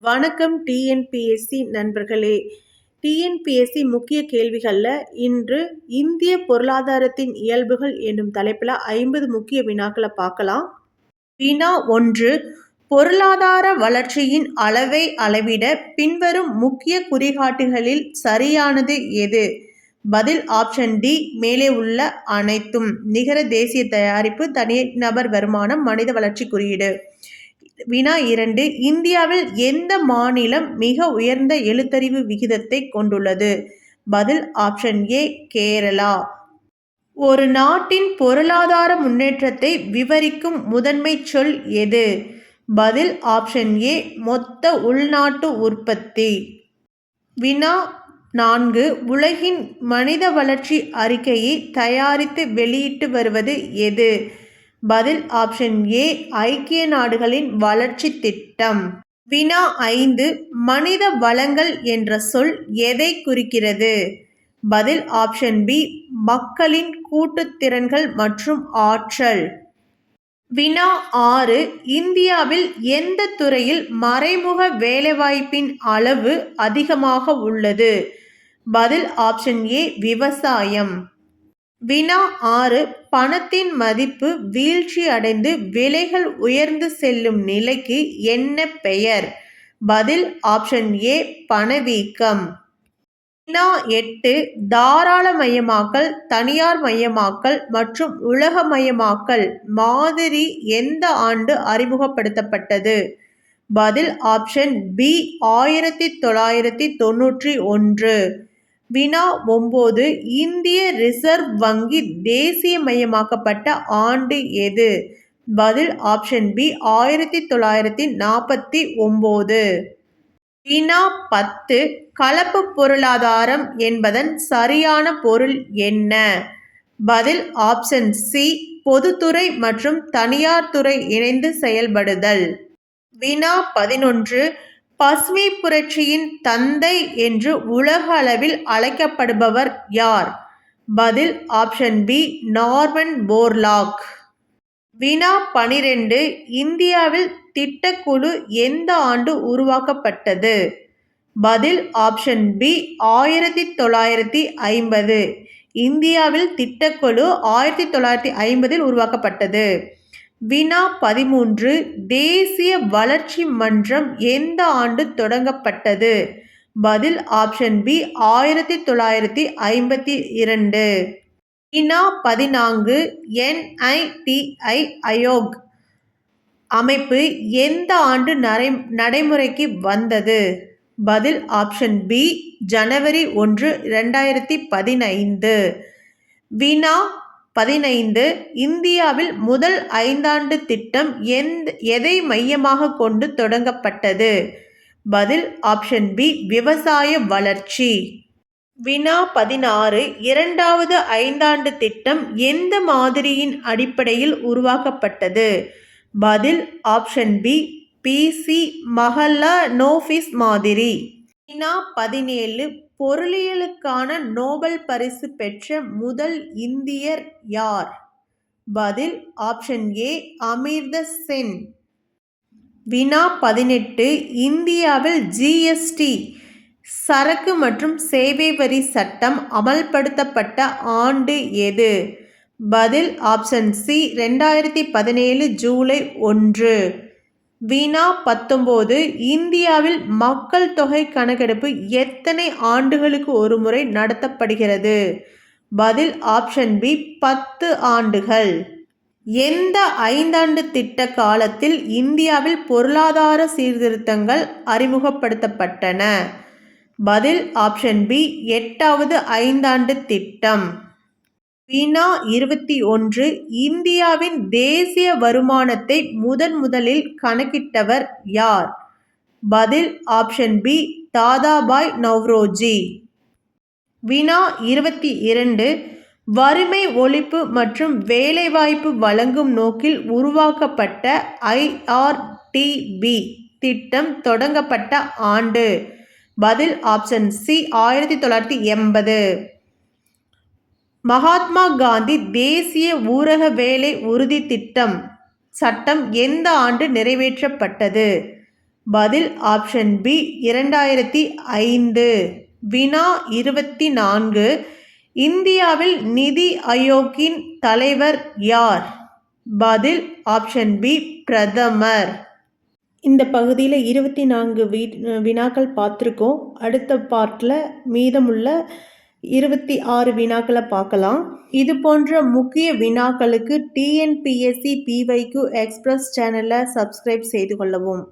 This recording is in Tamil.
வணக்கம் டிஎன்பிஎஸ்சி நண்பர்களே. டிஎன்பிஎஸ்சி முக்கிய கேள்விகளில் இன்று இந்திய பொருளாதாரத்தின் இயல்புகள் என்னும் தலைப்பில் 50 முக்கிய வினாக்களை பார்க்கலாம். வினா 1. பொருளாதார வளர்ச்சியின் அளவை அளவிட பின்வரும் முக்கிய குறிகாட்டிகளில் சரியானது எது? பதில் ஆப்ஷன் டி, மேலே உள்ள அனைத்தும். நிகர தேசிய தயாரிப்பு, தனிநபர் வருமானம், மனித வளர்ச்சி குறியீடு. வினா 2. இந்தியாவில் எந்த மாநிலம் மிக உயர்ந்த எழுத்தறிவு விகிதத்தை கொண்டுள்ளது? பதில் ஆப்ஷன் ஏ, கேரளா. ஒரு நாட்டின் பொருளாதார முன்னேற்றத்தை விவரிக்கும் முதன்மை சொல் எது? பதில் ஆப்ஷன் ஏ, மொத்த உள்நாட்டு உற்பத்தி. வினா 4. உலகின் மனித வளர்ச்சி அறிக்கையை தயாரித்து வெளியிட்டு வருவது எது? பதில் ஆப்ஷன் ஏ, ஐக்கிய நாடுகளின் வளர்ச்சி திட்டம். வினா 5. மனித வளங்கள் என்ற சொல் எதை குறிக்கிறது? பதில் ஆப்ஷன் பி, மக்களின் கூட்டுத்திறன்கள் மற்றும் ஆற்றல். வினா 6. இந்தியாவில் எந்த துறையில் மறைமுக வேலைவாய்ப்பின் அளவு அதிகமாக உள்ளது? பதில் ஆப்ஷன் ஏ, விவசாயம். வினா 6. பணத்தின் மதிப்பு வீழ்ச்சி அடைந்து விலைகள் உயர்ந்து செல்லும் நிலைக்கு என்ன பெயர்? பதில் ஆப்ஷன் ஏ, பணவீக்கம். வினா 8. தாராளமயமாக்கல், தனியார் மயமாக்கல் மற்றும் உலகமயமாக்கல் மாதிரி எந்த ஆண்டு அறிமுகப்படுத்தப்பட்டது? பதில் ஆப்ஷன் பி, 1991. வினா 9. இந்திய ரிசர்வ் வங்கி தேசியமயமாக்கப்பட்ட ஆண்டு எது? பதில் ஆப்ஷன் பி, 1949. வினா 10. கலப்பு பொருளாதாரம் என்பதன் சரியான பொருள் என்ன? பதில் ஆப்ஷன் சி, பொதுத்துறை மற்றும் தனியார் துறை இணைந்து செயல்படுதல். வினா 11. பசுமை புரட்சியின் தந்தை என்று உலக அளவில் அழைக்கப்படுபவர் யார்? பதில் ஆப்ஷன் பி, நார்மன் போர்லாக். வினா 12. இந்தியாவில் திட்டக்குழு எந்த ஆண்டு உருவாக்கப்பட்டது? பதில் ஆப்ஷன் பி, 1950. இந்தியாவில் திட்டக்குழு 1950 உருவாக்கப்பட்டது. வினா 13. தேசிய வளர்ச்சி மன்றம் எந்த ஆண்டு தொடங்கப்பட்டது? பதில் ஆப்ஷன் பி, 1952. வினா 14. NITI ஆயோக் அமைப்பு எந்த ஆண்டு நடைமுறைக்கு வந்தது? பதில் ஆப்ஷன் பி, ஜனவரி 1, 2015. வினா 15. இந்தியாவில் முதல் 5 ஆண்டு திட்டம் எதை மையமாக கொண்டு தொடங்கப்பட்டது? பதில் ஆப்ஷன் பி, விவசாய வளர்ச்சி. வினா 16. இரண்டாவது ஐந்தாண்டு திட்டம் எந்த மாதிரியின் அடிப்படையில் உருவாக்கப்பட்டது? பதில் ஆப்ஷன் பி, PC மஹலனோபிஸ் மாதிரி. வினா 17. பொருளியலுக்கான நோபல் பரிசு பெற்ற முதல் இந்தியர் யார்? பதில் ஆப்ஷன் ஏ, அமர்த்ய சென். வினா 18. இந்தியாவில் GST சரக்கு மற்றும் சேவை வரி சட்டம் அமல்படுத்தப்பட்ட ஆண்டு எது? பதில் ஆப்ஷன் சி, 2017 ஜூலை 1. வினா 19. இந்தியாவில் மக்கள் தொகை கணக்கெடுப்பு எத்தனை ஆண்டுகளுக்கு ஒருமுறை நடத்தப்படுகிறது? பதில் ஆப்ஷன் பி, 10 ஆண்டுகள். எந்த 5 ஆண்டு திட்ட காலத்தில் இந்தியாவில் பொருளாதார சீர்திருத்தங்கள் அறிமுகப்படுத்தப்பட்டன? பதில் ஆப்ஷன் பி, 8வது ஐந்தாண்டு திட்டம். வினா 21. இந்தியாவின் தேசிய வருமானத்தை முதலில் கணக்கிட்டவர் யார்? பதில் ஆப்ஷன் பி, தாதாபாய் நவ்ரோஜி. வினா 22. வறுமை ஒழிப்பு மற்றும் வேலைவாய்ப்பு வழங்கும் நோக்கில் உருவாக்கப்பட்ட IRDB திட்டம் தொடங்கப்பட்ட ஆண்டு? பதில் ஆப்ஷன் சி, 1980. மகாத்மா காந்தி தேசிய ஊரக வேலை உறுதி திட்டம் சட்டம் எந்த ஆண்டு நிறைவேற்றப்பட்டது? பதில் ஆப்ஷன் பி 2005. வினா 24. இந்தியாவில் நிதி ஆயோக்கின் தலைவர் யார்? பதில் ஆப்ஷன் பி பிரதமர். இந்த பகுதியில் 24 வினாக்கள் பார்த்துருக்கோம். அடுத்த பார்ட்டில் மீதமுள்ள 26 வினாக்களை பார்க்கலாம். இது போன்ற முக்கிய வினாக்களுக்கு டிஎன்பிஎஸ்சி PYQ எக்ஸ்பிரஸ் சேனலை சப்ஸ்கிரைப் செய்து கொள்ளவும்.